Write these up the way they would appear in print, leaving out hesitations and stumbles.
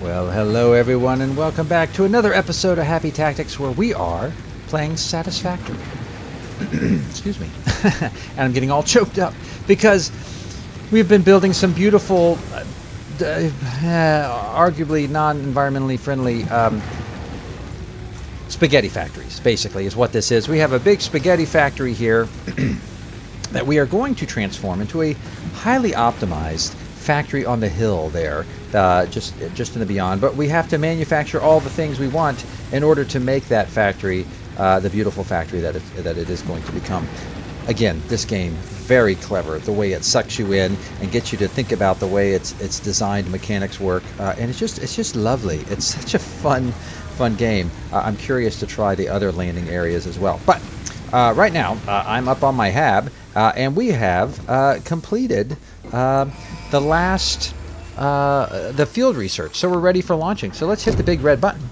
Well, hello everyone, and welcome back to another episode of Happy Tactics, where we are playing Satisfactory. Excuse me. And I'm getting all choked up because we've been building some beautiful, arguably non-environmentally friendly spaghetti factories, basically, is what this is. We have a big spaghetti factory here that we are going to transform into a highly optimized factory on the hill there, just in the beyond. But we have to manufacture all the things we want in order to make that factory the beautiful factory that it is going to become. Again, this game, very clever, the way it sucks you in and gets you to think about the way it's designed, mechanics work, and it's just lovely. It's such a fun game. I'm curious to try the other landing areas as well. But right now, I'm up on my hab, and we have completed the last the field research, so we're ready for launching. So let's hit the big red button,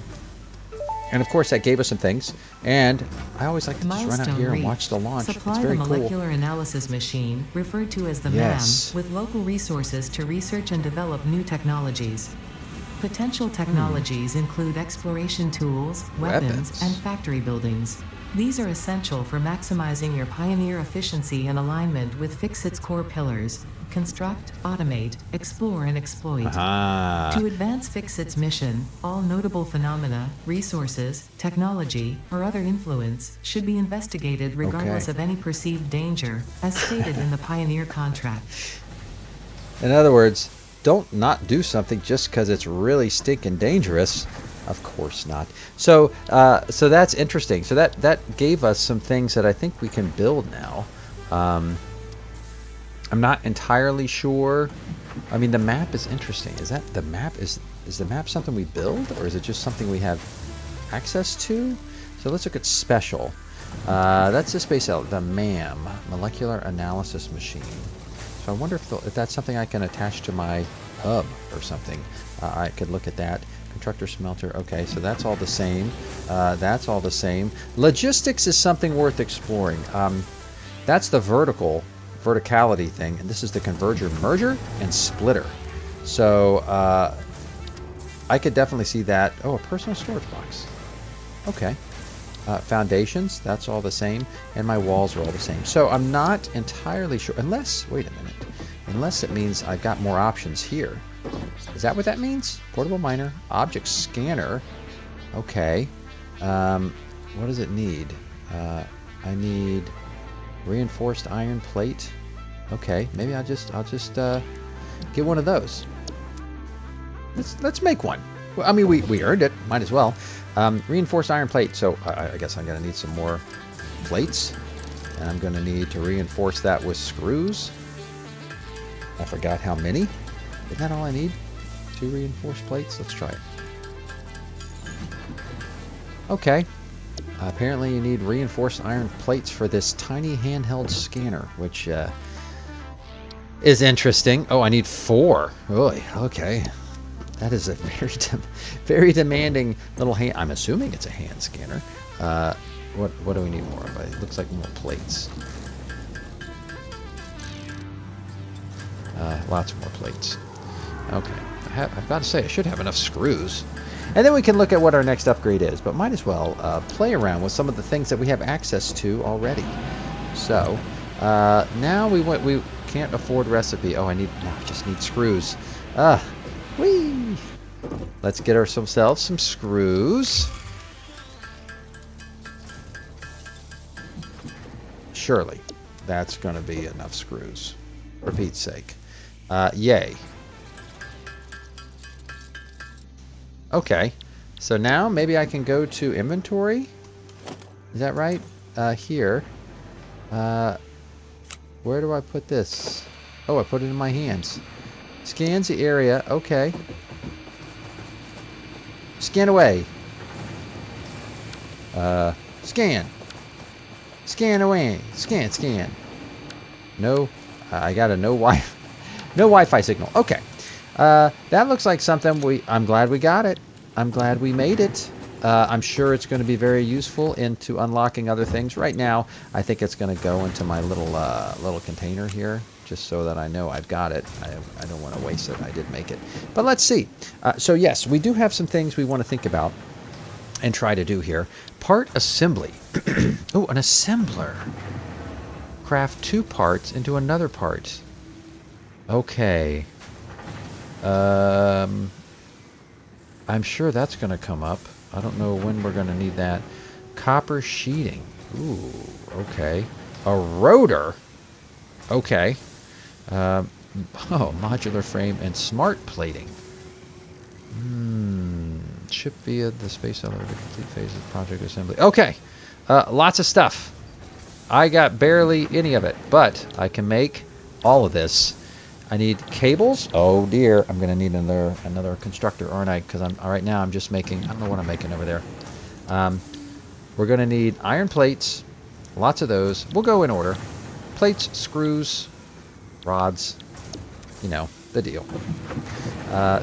and of course that gave us some things. And I always like to just run out here and watch the launch. Supply it's very the cool. Molecular Analysis Machine, referred to as the Yes. MAM, with local resources to research and develop new technologies. Potential technologies include exploration tools, weapons, and factory buildings. These are essential for maximizing your Pioneer efficiency and alignment with Fixit's core pillars: construct, automate, explore, and exploit. To advance Fixit's mission, all notable phenomena, resources, technology, or other influence should be investigated regardless of any perceived danger, as stated in the Pioneer contract. In other words, don't not do something just because it's really stinking dangerous. Of course not. So so that's interesting. So that gave us some things that I think we can build now. I'm not entirely sure. I mean, the map is interesting. Is that the map? Is the map something we build, or is it just something we have access to? So let's look at special. That's the space out. The MAM, Molecular Analysis Machine. So I wonder if that's something I can attach to my hub or something. I could look at that. Constructor, smelter. Okay, so that's all the same. That's all the same. Logistics is something worth exploring. That's the verticality thing, and this is the converger, merger, and splitter. So I could definitely see that. Oh, a personal storage box. Okay. Foundations, that's all the same, and my walls are all the same. So I'm not entirely sure, unless, wait a minute, unless it means I've got more options here. Is that what that means? Portable miner, object scanner. Okay. What does it need? I need reinforced iron plate. Okay, maybe I'll just get one of those. Let's make one. Well, I mean, we earned it. Might as well. Reinforced iron plate. So I guess I'm gonna need some more plates, and I'm gonna need to reinforce that with screws. I forgot how many. Isn't that all I need? 2 reinforced plates. Let's try it. Okay. Apparently you need reinforced iron plates for this tiny handheld scanner, which is interesting. Oh, I need 4. Oy, okay. That is a very demanding little hand. I'm assuming it's a hand scanner. What do we need more of? It looks like more plates. Lots more plates. Okay. I've got to say, I should have enough screws. And then we can look at what our next upgrade is, but might as well play around with some of the things that we have access to already. So now we can't afford recipe. Oh, I just need screws. Whee! Let's get ourselves some screws. Surely that's going to be enough screws, for Pete's sake. Yay. Okay, so now maybe I can go to inventory. Is that right? Here. Where do I put this? Oh, I put it in my hands. Scans the area. Okay. Scan away. Scan. Scan away. Scan. No. I got a no Wi-Fi signal. Okay. That looks like something I'm glad we got it. I'm glad we made it. I'm sure it's going to be very useful into unlocking other things. Right now, I think it's going to go into my little container here. just so that I know I've got it. I don't want to waste it. I did make it. But let's see. So yes, we do have some things we want to think about and try to do here. Part assembly. Oh, an assembler. Craft 2 parts into another part. Okay. I'm sure that's going to come up. I don't know when we're going to need that. Copper sheeting. Ooh, okay. A rotor. Okay. Oh, modular frame and smart plating. Ship via the space elevator to complete phases of project assembly. Okay. Lots of stuff. I got barely any of it, but I can make all of this. I need cables. Oh dear, I'm gonna need another constructor, aren't I? Because right now I'm just making. I don't know what I'm making over there. We're gonna need iron plates, lots of those. We'll go in order: plates, screws, rods. You know the deal.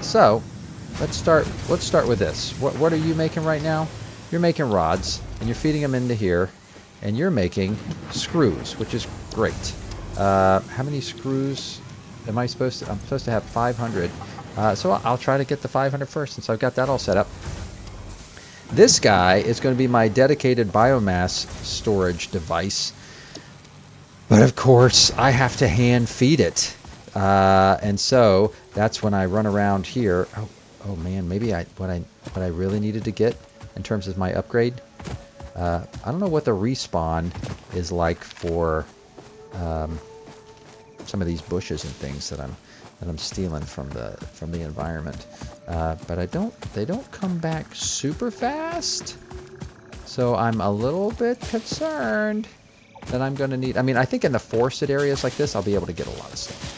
So let's start with this. What are you making right now? You're making rods, and you're feeding them into here, and you're making screws, which is great. How many screws am I supposed to? I'm supposed to have 500. So I'll try to get the 500 first, since I've got that all set up. This guy is going to be my dedicated biomass storage device. But of course, I have to hand feed it. And so that's when I run around here. Oh man, maybe what I really needed to get in terms of my upgrade. I don't know what the respawn is like for some of these bushes and things that I'm stealing from the environment, but they don't come back super fast, so I'm a little bit concerned that I'm going to need. I mean, I think in the forested areas like this, I'll be able to get a lot of stuff.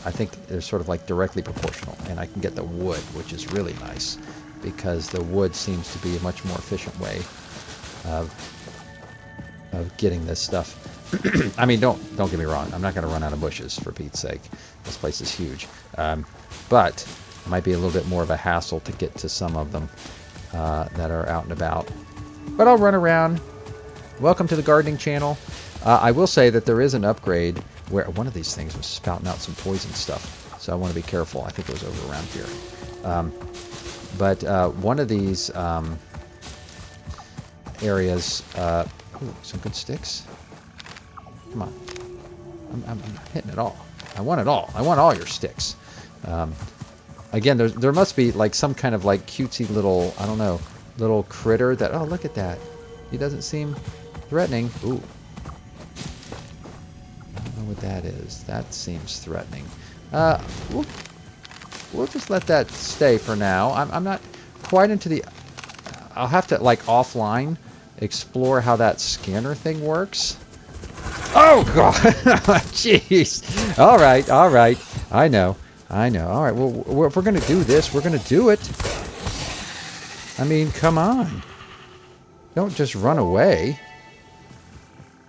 I think they're sort of like directly proportional, and I can get the wood, which is really nice because the wood seems to be a much more efficient way of getting this stuff. I mean, don't get me wrong. I'm not going to run out of bushes, for Pete's sake. This place is huge. But it might be a little bit more of a hassle to get to some of them that are out and about. But I'll run around. Welcome to the gardening channel. I will say that there is an upgrade where one of these things was spouting out some poison stuff. So I want to be careful. I think it was over around here. But one of these areas... ooh, some good sticks. Come on. I'm hitting it all. I want it all. I want all your sticks. Again, there must be like some kind of like cutesy little, I don't know, little critter that, oh, look at that. He doesn't seem threatening. Ooh. I don't know what that is. That seems threatening. We'll just let that stay for now. I'm not quite into the... I'll have to, like, offline explore how that scanner thing works. Oh, God! Jeez! All right. I know. All right, well, if we're going to do this, we're going to do it. I mean, come on. Don't just run away.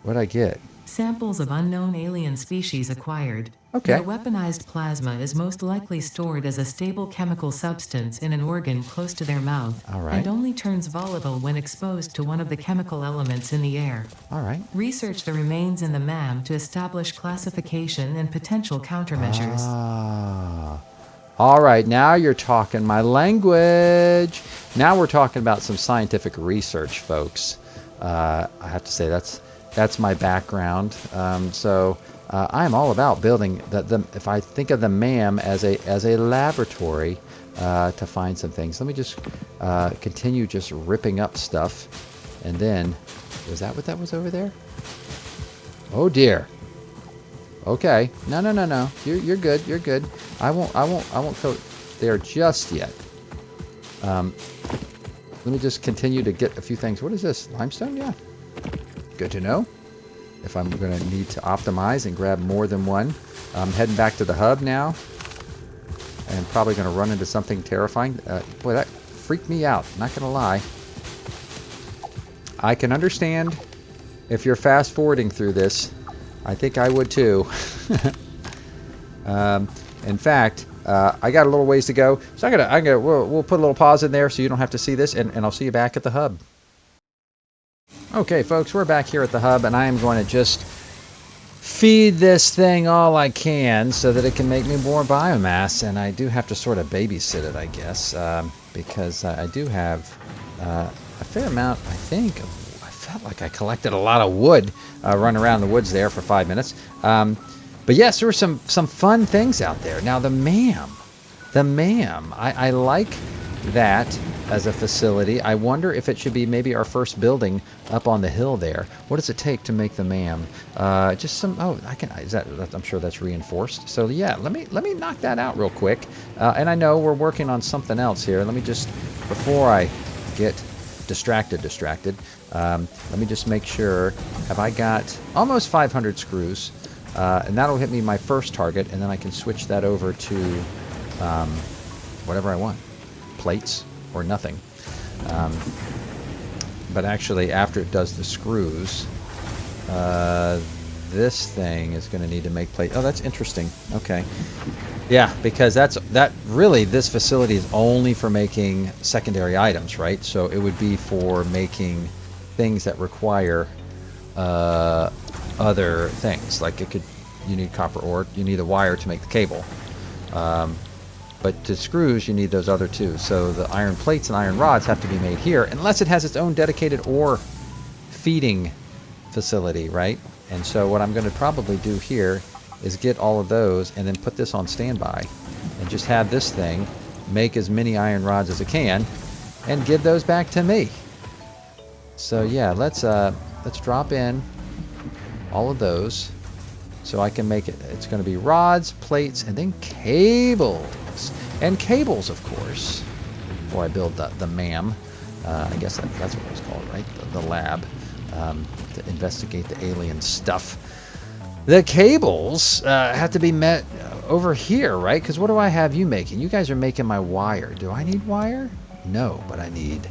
What'd I get? Samples of unknown alien species acquired. Okay. Their weaponized plasma is most likely stored as a stable chemical substance in an organ close to their mouth. All right. And only turns volatile when exposed to one of the chemical elements in the air. All right. Research the remains in the MAM to establish classification and potential countermeasures. Ah. All right, now you're talking my language. Now we're talking about some scientific research, folks. I have to say that's my background. So I'm all about building if I think of the MAM as a laboratory to find some things. Let me just continue just ripping up stuff, and then was that what that was over there? Oh dear. Okay. No. You're good. You're good. I won't go there just yet. Let me just continue to get a few things. What is this? Limestone? Yeah. Good to know. If I'm going to need to optimize and grab more than one. I'm heading back to the hub now. And probably going to run into something terrifying. Boy, that freaked me out. Not going to lie. I can understand if you're fast forwarding through this. I think I would too. In fact, I got a little ways to go, so we'll put a little pause in there so you don't have to see this, and I'll see you back at the hub. Okay, folks, we're back here at the hub, and I am going to just feed this thing all I can so that it can make me more biomass. And I do have to sort of babysit it, I guess, because I do have a fair amount, I think. I felt like I collected a lot of wood, run around the woods there for 5 minutes. But yes, there were some fun things out there. Now the MAM, I like that as a facility. I wonder if it should be maybe our first building up on the hill there. What does it take to make the MAM? Just some. Oh, I can. Is that? I'm sure that's reinforced. So yeah, let me knock that out real quick. And I know we're working on something else here. Let me just, before I get distracted. Let me just make sure. Have I got almost 500 screws? And that'll hit me my first target, and then I can switch that over to whatever I want. Plates or nothing. But actually, after it does the screws, this thing is going to need to make plate. Oh, that's interesting. Okay. Yeah, because that really, this facility is only for making secondary items, right? So it would be for making things that require other things. Like you need copper ore, you need a wire to make the cable. But to screws, you need those other two. So the iron plates and iron rods have to be made here, unless it has its own dedicated ore feeding facility, right? And so what I'm going to probably do here is get all of those and then put this on standby and just have this thing make as many iron rods as it can and give those back to me. So yeah, let's drop in all of those so I can make it. It's going to be rods, plates, and then cables. And cables, of course, before I build the MAM. I guess that's what it was called, right? The lab to investigate the alien stuff. The cables have to be met over here, right? Because what do I have you making? You guys are making my wire. Do I need wire? No, but I need...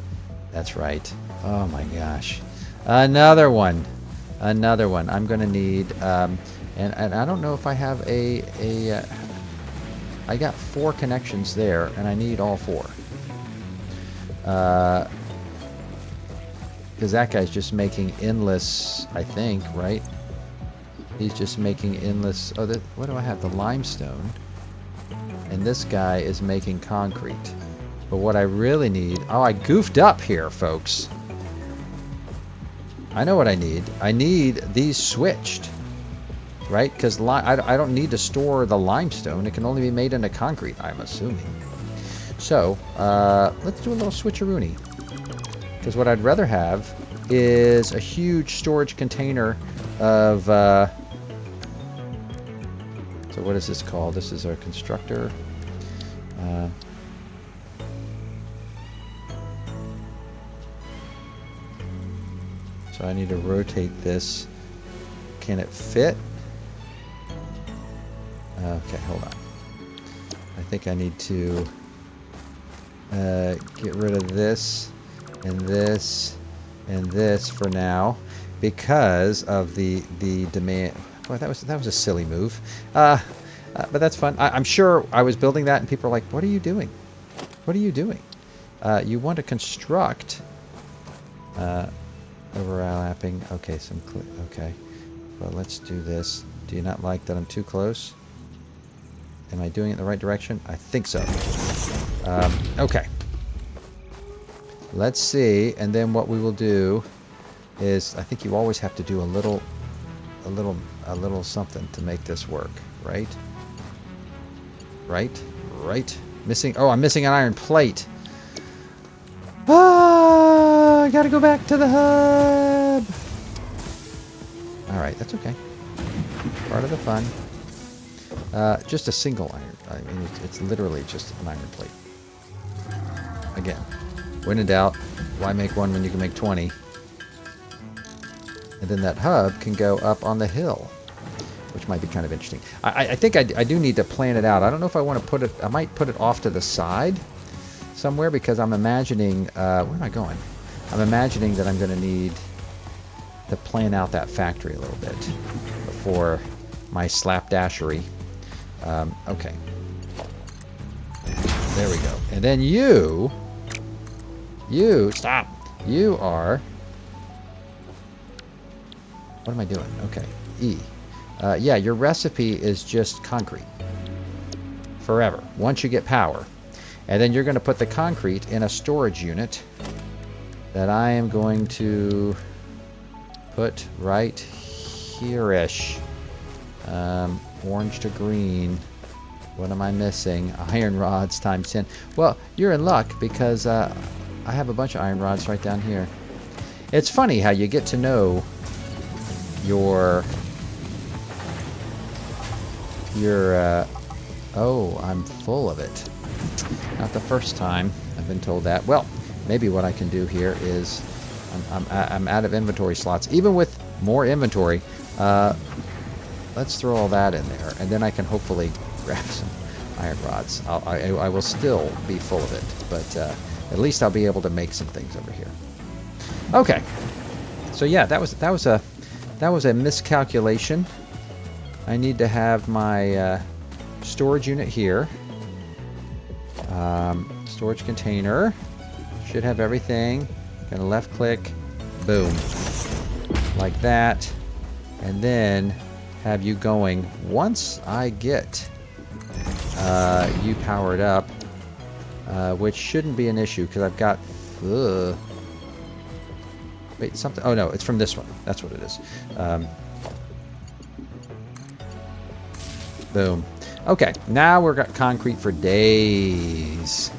That's right. Oh my gosh. Another one. I'm going to need... and I don't know if I have I got 4 connections there, and I need all 4. Because that guy's just making endless, I think, right? He's just making endless... Oh, what do I have? The limestone. And this guy is making concrete. But what I really need... Oh, I goofed up here, folks. I know what I need. I need these switched. Right? Because I don't need to store the limestone. It can only be made into concrete, I'm assuming. So, let's do a little switcheroony. Because what I'd rather have is a huge storage container of... so what is this called? This is a constructor. So I need to rotate this. Can it fit? Okay, hold on. I think I need to get rid of this and this and this for now because of the demand. Boy, that was a silly move. But that's fun. I'm sure I was building that and people are like, "What are you doing? What are you doing?" You want to construct overlapping. Okay, okay. Well, let's do this. Do you not like that I'm too close? Am I doing it in the right direction? I think so. Okay. Let's see, and then what we will do is, I think you always have to do a little something to make this work, right? Right. Missing. Oh, I'm missing an iron plate. I gotta go back to the hub. All right, that's okay. Part of the fun. Just a single iron. I mean, it's literally just an iron plate. Again, when in doubt, why make one when you can make 20? And then that hub can go up on the hill, which might be kind of interesting. I think I do need to plan it out. I don't know if I want to put it... I might put it off to the side somewhere because I'm imagining... where am I going? I'm imagining that I'm going to need to plan out that factory a little bit before my slapdashery. Okay. There we go. And then you... Stop! You are... What am I doing? Okay. E. Yeah, your recipe is just concrete. Forever. Once you get power. And then you're going to put the concrete in a storage unit that I am going to put right here-ish. Orange to green. What am I missing? Iron rods times 10. Well, you're in luck because I have a bunch of iron rods right down here. It's funny how you get to know your oh, I'm full of it. Not the first time I've been told that. Well, maybe what I can do here is I'm out of inventory slots. Even with more inventory, let's throw all that in there, and then I can hopefully grab some iron rods. I will still be full of it, but at least I'll be able to make some things over here. Okay, so yeah, that was a miscalculation. I need to have my storage unit here. Storage container should have everything. Gonna left click, boom, like that, and then have you going. Once I get you powered up, which shouldn't be an issue because I've got. Wait, something. Oh no, it's from this one. That's what it is. Boom. Okay, now we've got concrete for days.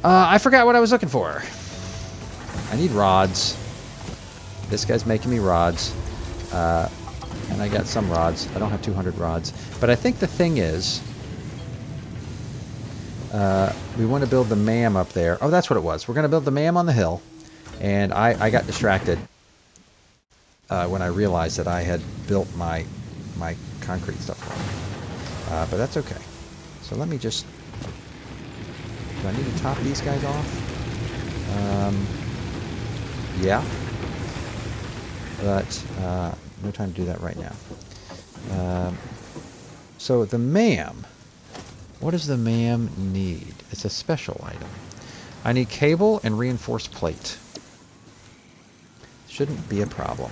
I forgot what I was looking for. I need rods. This guy's making me rods. And I got some rods. I don't have 200 rods. But I think the thing is, we want to build the MAM up there. Oh, that's what it was. We're going to build the MAM on the hill. And I got distracted when I realized that I had built my concrete stuff wrong. But that's okay. So let me just... Do I need to top these guys off? Yeah. But no time to do that right now. So the MAM. What does the MAM need? It's a special item. I need cable and reinforced plate. Shouldn't be a problem.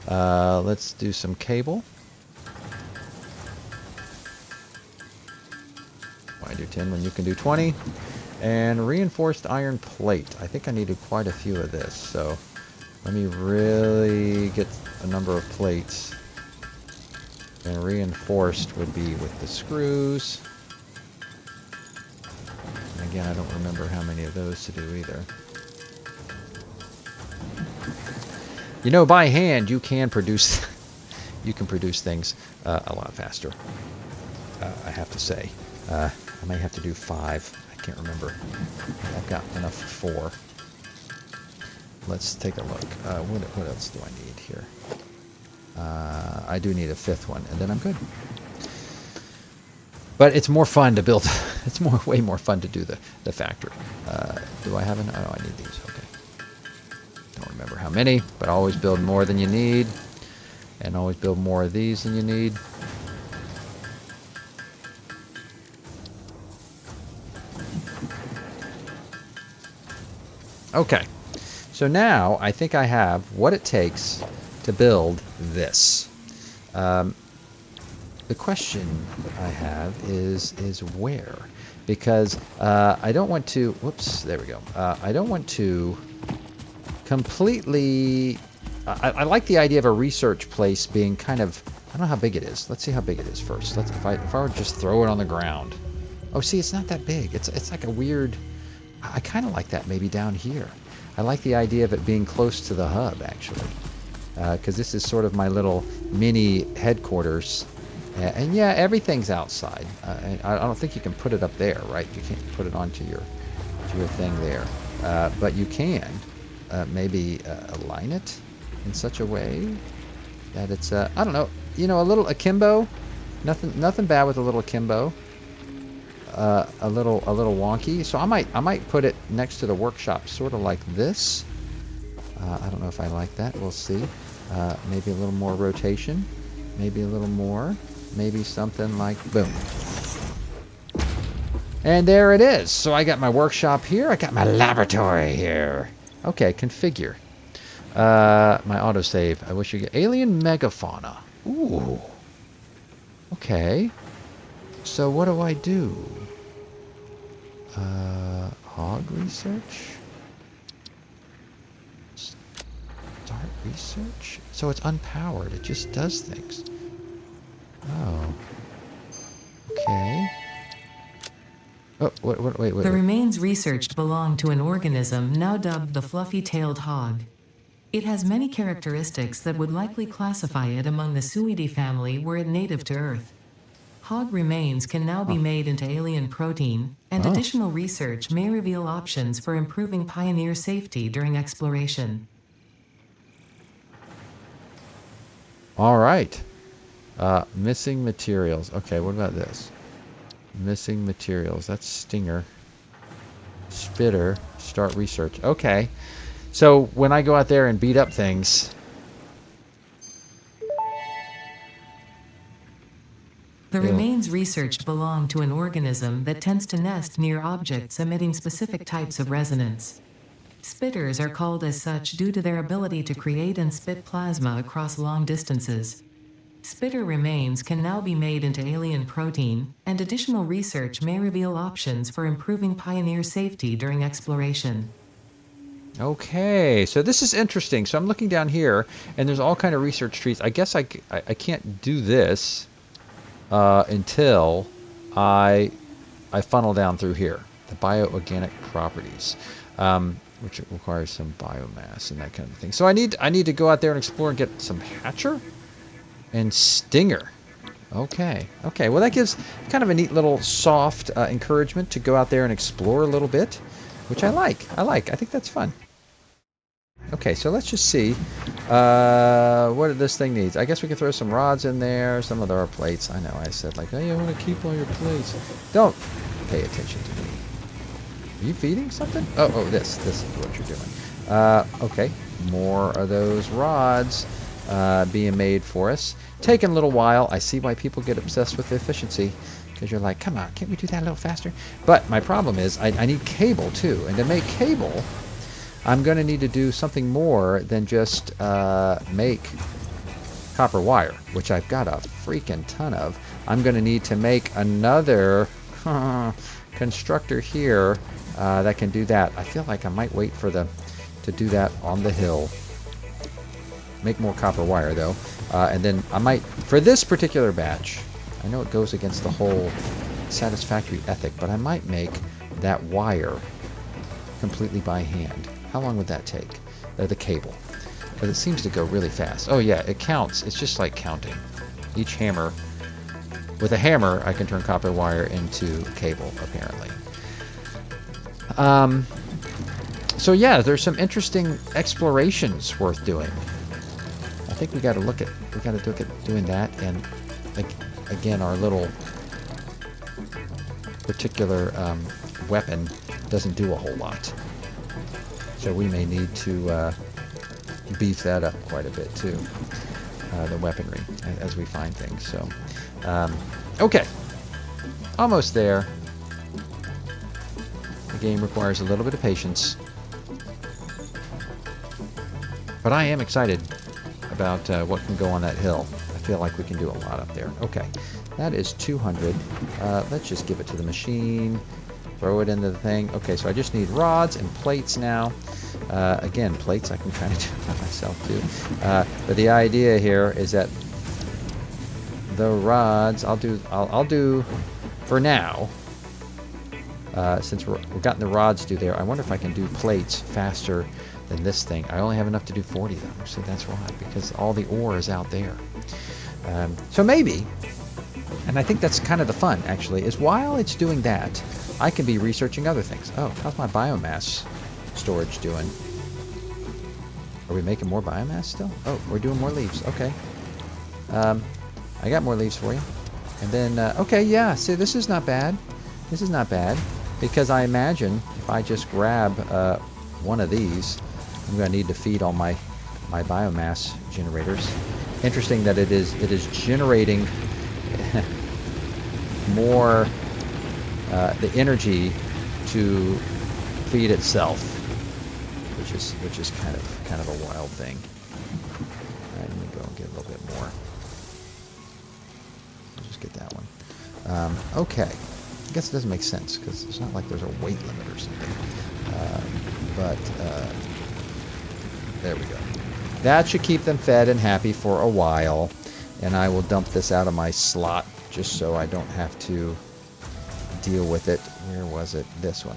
Let's do some cable. Why do 10 when you can do 20? And reinforced iron plate. I think I needed quite a few of this, so let me really get a number of plates. And reinforced would be with the screws. And again, I don't remember how many of those to do either. You know, by hand, you can produce things a lot faster. I have to say. I may have to do 5. I can't remember. I've got enough for 4. Let's take a look. What else do I need here? I do need a 5th one, and then I'm good. But it's more fun to build. It's way more fun to do the factory. Do I have an? Oh, I need these. Okay. Don't remember how many, but always build more than you need, and always build more of these than you need. Okay, so now I think I have what it takes to build this. The question I have is where? Because I don't want to... Whoops, there we go. I don't want to completely... I like the idea of a research place being kind of... I don't know how big it is. Let's see how big it is first. If I were to just throw it on the ground. Oh, see, it's not that big. It's like a weird... I kind of like that maybe down here. I like the idea of it being close to the hub, actually. Because this is sort of my little mini headquarters. And yeah, everything's outside. I don't think you can put it up there, right? You can't put it onto your thing there. But you can maybe align it in such a way that it's, I don't know, you know, a little akimbo. Nothing bad with a little akimbo. A little wonky. So I might put it next to the workshop, sort of like this. I don't know if I like that. We'll see. Maybe a little more rotation. Maybe a little more. Maybe something like boom. And there it is. So I got my workshop here. I got my laboratory here. Okay, configure. My autosave. I wish you get alien megafauna. Ooh. Okay. So what do I do? Hog research? Start research? So it's unpowered. It just does things. Oh. Okay. Oh, wait. The remains researched belong to an organism now dubbed the fluffy-tailed hog. It has many characteristics that would likely classify it among the Suidae family were it native to Earth. Hog remains can now be made into alien protein, and Oh. additional research may reveal options for improving pioneer safety during exploration. All right. Missing materials. Okay, what about this? Missing materials. That's Stinger. Spitter. Start research. Okay. So when I go out there and beat up things... The Ew. remains researched belong to an organism that tends to nest near objects emitting specific types of resonance. Spitters are called as such due to their ability to create and spit plasma across long distances. Spitter remains can now be made into alien protein, and additional research may reveal options for improving pioneer safety during exploration. Okay, so this is interesting. So I'm looking down here, and there's all kind of research trees. I guess I can't do this until I funnel down through here. The bioorganic properties, which requires some biomass and that kind of thing. So I need to go out there and explore and get some hatcher and stinger. Okay. Well, that gives kind of a neat little soft encouragement to go out there and explore a little bit, which I like. I think that's fun. Okay, so let's just see what this thing needs. I guess we can throw some rods in there. Some of our plates. I know I said like, hey, I want to keep all your plates. Don't pay attention to me. Are you feeding something? Oh, this is what you're doing. Okay, more of those rods being made for us. Taking a little while. I see why people get obsessed with efficiency. Because you're like, come on, can't we do that a little faster? But my problem is I need cable too. And to make cable, I'm going to need to do something more than just make copper wire, which I've got a freaking ton of. I'm going to need to make another constructor here that can do that. I feel like I might wait for to do that on the hill. Make more copper wire though, and then I might, for this particular batch, I know it goes against the whole Satisfactory ethic, but I might make that wire completely by hand. How long would that take? The cable. But it seems to go really fast. Oh yeah, it counts. It's just like counting. Each hammer. With a hammer, I can turn copper wire into cable, apparently. So yeah, there's some interesting explorations worth doing. I think we got to look at doing that, and again, our little particular weapon doesn't do a whole lot. So we may need to beef that up quite a bit too, the weaponry, as we find things. So, okay, almost there. The game requires a little bit of patience, but I am excited about what can go on that hill. I feel like we can do a lot up there. Okay, that is 200. Let's just give it to the machine. Throw it into the thing. Okay, so I just need rods and plates now. Again, plates I can kind of do by myself too. But the idea here is that the rods I'll do for now. Since we've gotten the rods to there, I wonder if I can do plates faster than this thing. I only have enough to do 40 though, so that's why, because all the ore is out there. So maybe, and I think that's kind of the fun actually, is while it's doing that, I can be researching other things. Oh, how's my biomass storage doing? Are we making more biomass still? Oh, we're doing more leaves. Okay. I got more leaves for you. And then, okay, yeah, see, this is not bad. This is not bad. Because I imagine if I just grab one of these, I'm going to need to feed all my biomass generators. Interesting that it is generating more the energy to feed itself, which is kind of a wild thing. All right, let me go and get a little bit more. I'll just get that one. Okay. I guess it doesn't make sense because it's not like there's a weight limit or something. But there we go. That should keep them fed and happy for a while. And I will dump this out of my slot just so I don't have to deal with it. Where was it? This one.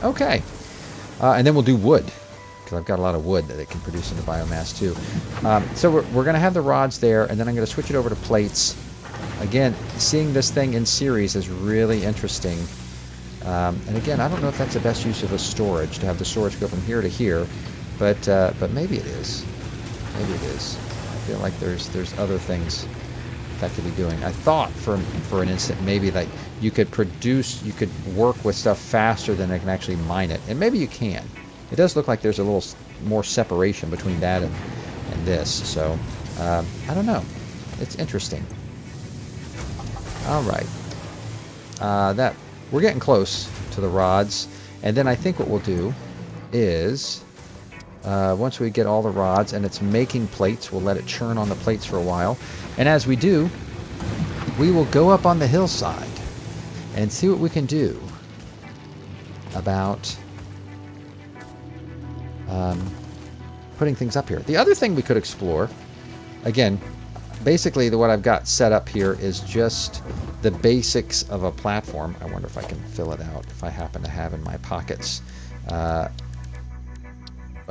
Okay. And then we'll do wood, because I've got a lot of wood that it can produce into biomass too. So we're going to have the rods there, and then I'm going to switch it over to plates. Again, seeing this thing in series is really interesting. And again, I don't know if that's the best use of a storage, to have the storage go from here to here, but maybe it is. Maybe it is. I feel like there's other things that could be doing. I thought for an instant maybe that you could work with stuff faster than I can actually mine it, and maybe you can. It does look like there's a little more separation between that and this, so I don't know. It's interesting. All right, that we're getting close to the rods, and then I think what we'll do is once we get all the rods and it's making plates, we'll let it churn on the plates for a while. And as we do, we will go up on the hillside and see what we can do about putting things up here. The other thing we could explore, again, basically what I've got set up here is just the basics of a platform. I wonder if I can fill it out, if I happen to have in my pockets what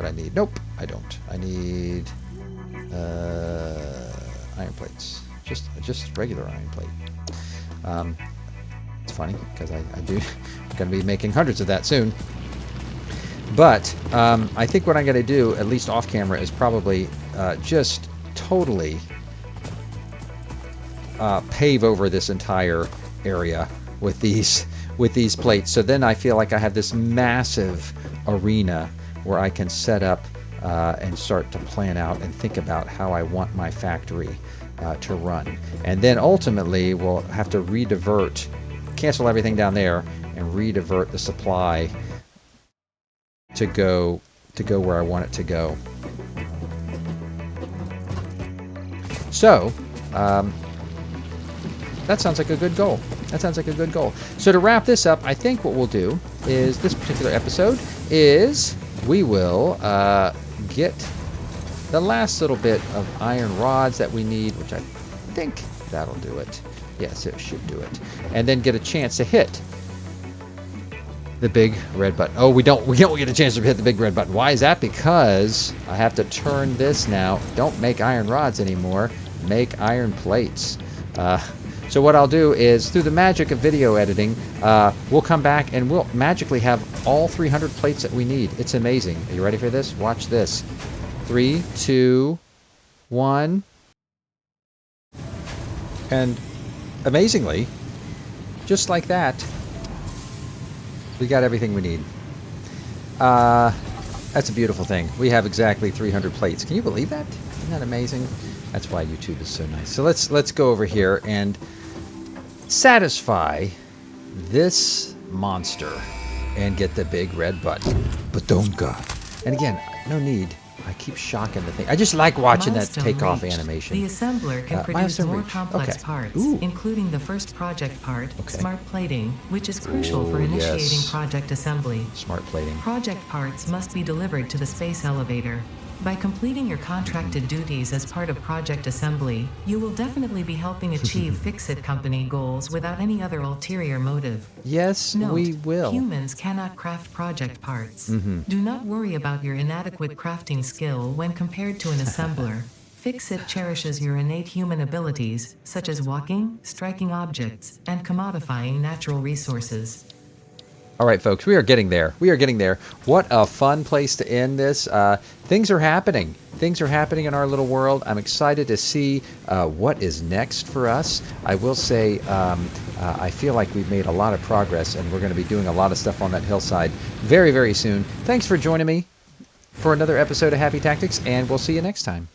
I need. Nope, I don't. I need iron plates. Just regular iron plate. It's funny because I'm going to be making hundreds of that soon. But I think what I'm going to do, at least off camera, is probably just totally pave over this entire area with these plates. So then I feel like I have this massive arena where I can set up and start to plan out and think about how I want my factory to run. And then ultimately we'll have to cancel everything down there and redivert the supply to go where I want it to go. So that sounds like a good goal. So to wrap this up, I think what we'll do is this particular episode is we will get the last little bit of iron rods that we need, which I think that'll do it. Yes, it should do it. And then get a chance to hit the big red button. Oh, we don't get a chance to hit the big red button. Why is that? Because I have to turn this now. Don't make iron rods anymore. Make iron plates. So what I'll do is, through the magic of video editing, we'll come back and we'll magically have all 300 plates that we need. It's amazing. Are you ready for this? Watch this. 3, 2, 1. And amazingly, just like that, we got everything we need. That's a beautiful thing. We have exactly 300 plates. Can you believe that? Isn't that amazing? That's why YouTube is so nice. So let's go over here and satisfy this monster and get the big red button. Badonka. And again, no need. I keep shocking the thing. I just like watching Milestone that takeoff reached. animation. The assembler can produce milestone more reached. complex Okay. parts, Ooh. including the first project part, Okay. smart plating, which is crucial for Ooh, initiating yes. project assembly. Smart plating. Project parts must be delivered to the space elevator. By completing your contracted duties as part of project assembly, you will definitely be helping achieve Fix-It Company goals without any other ulterior motive. Yes, Note, we will. humans cannot craft project parts. Mm-hmm. Do not worry about your inadequate crafting skill when compared to an assembler. Fix-It cherishes your innate human abilities, such as walking, striking objects, and commodifying natural resources. All right, folks, we are getting there. What a fun place to end this. Things are happening. Things are happening in our little world. I'm excited to see what is next for us. I will say I feel like we've made a lot of progress, and we're going to be doing a lot of stuff on that hillside very, very soon. Thanks for joining me for another episode of Happy Tactics, and we'll see you next time.